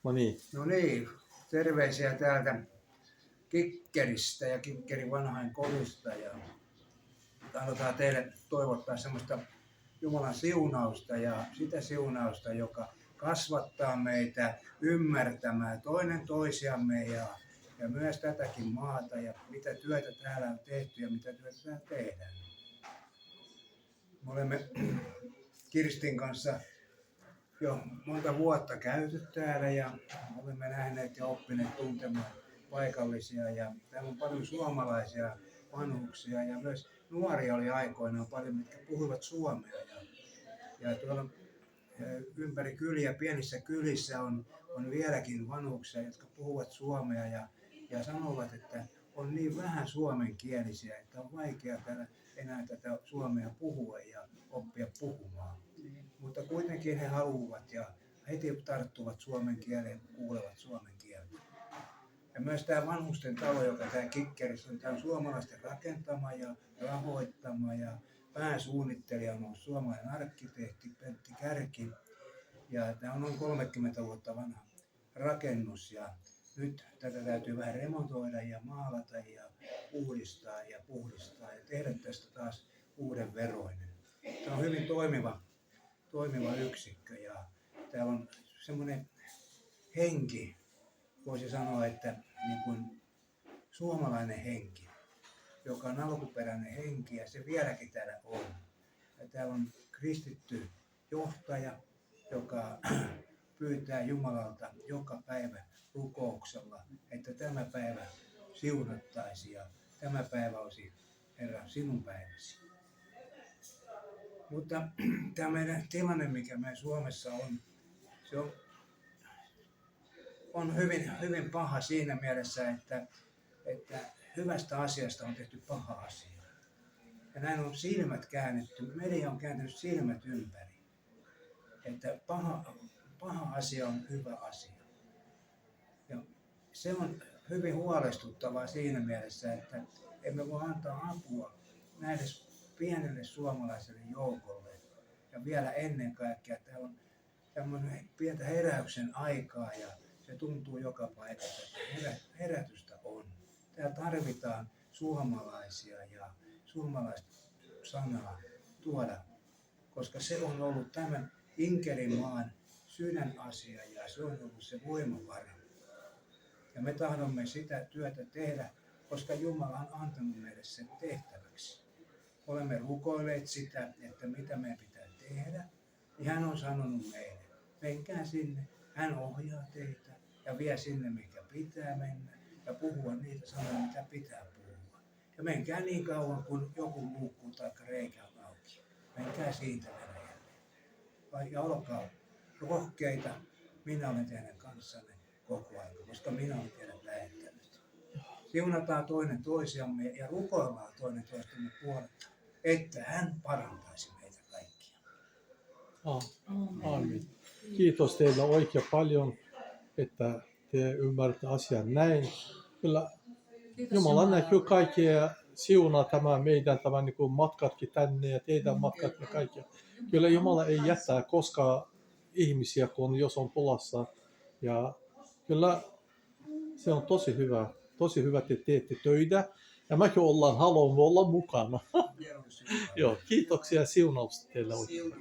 No niin. No niin, terveisiä täältä Kikkeristä ja Kikkerin vanhain kodista. Ja halutaan teille toivottaa semmoista Jumalan siunausta ja sitä siunausta, joka kasvattaa meitä ymmärtämään toinen toisiamme ja myös tätäkin maata ja mitä työtä täällä on tehty ja mitä työtä täällä tehdään. Me olemme Kirstin kanssa jo monta vuotta käyty täällä ja olemme nähneet ja oppineet tuntemaan paikallisia ja täällä on paljon suomalaisia vanhuksia ja myös nuoria oli aikoinaan paljon, mitkä puhuivat suomea ja tuolla ympäri kyliä, pienissä kylissä on vieläkin vanhuksia, jotka puhuvat suomea ja sanovat, että on niin vähän suomenkielisiä, että on vaikea täällä enää tätä suomea puhua ja oppia puhumaan. Mutta kuitenkin he haluavat ja heti tarttuvat suomen kieleen, kuulevat suomen kieltä. Ja myös tämä vanhusten talo, joka tämä Kikkerissä on, tämä on suomalaisten rakentama ja rahoittama ja pääsuunnittelija on ollut suomalainen arkkitehti Pentti Kärki. Ja tämä on noin 30 vuotta vanha rakennus ja nyt tätä täytyy vähän remontoida ja maalata ja uudistaa ja puhdistaa ja tehdä tästä taas uuden veroinen. Tämä on hyvin toimiva yksikkö ja täällä on semmoinen henki, voisi sanoa, että niin kuin suomalainen henki, joka on alkuperäinen henki ja se vieläkin täällä on. Ja täällä on kristitty johtaja, joka pyytää Jumalalta joka päivä rukouksella, että tämä päivä siunattaisi ja tämä päivä olisi, Herra, sinun päiväsi. Mutta tämä meidän tilanne, mikä meidän Suomessa on, se on hyvin paha siinä mielessä, että hyvästä asiasta on tehty paha asia. Ja näin on silmät käännetty, media on kääntänyt silmät ympäri. Että paha asia on hyvä asia. Ja se on hyvin huolestuttavaa siinä mielessä, että emme voi antaa apua näille pienelle suomalaiselle joukolle. Ja vielä ennen kaikkea täällä on tämmöinen pientä heräyksen aikaa ja se tuntuu joka paikassa, että herätystä on. Täällä tarvitaan suomalaisia ja suomalaista sanaa tuoda, koska se on ollut tämän Inkerin maan sydänasia ja se on ollut se voimavara. Ja me tahdomme sitä työtä tehdä, koska Jumala on antanut meille sen tehtäväksi. Olemme rukoilleet sitä, että mitä meidän pitää tehdä, niin hän on sanonut meille, menkää sinne, hän ohjaa teitä ja vie sinne, mikä pitää mennä ja puhua niitä sanoja, mitä pitää puhua. Ja menkää niin kauan, kun joku luukku tai reikä on auki. Menkää siitä Venäjälle. Ja olkaa rohkeita, minä olen teidän kanssanne koko ajan, koska minä olen teidät lähettänyt. Siunataan toinen toisiamme ja rukoillaan toinen toistemme puolesta, että hän parantaisi meitä kaikkia. Aamen. Kiitos teille oikein paljon, että te ymmärrätte asian näin. Kyllä Jumala näkyy kaikkia ja siunaa meidän niin kuin matkatkin tänne ja teidän matkatkin kaikkia. Kyllä Jumala ei jättää koskaan ihmisiä, kun jos on pulassa. Ja kyllä se on tosi hyvä, että teette töitä. Ja mäkin haluamme olla mukana. Joo, kiitoksia ja siunausta teille oikein.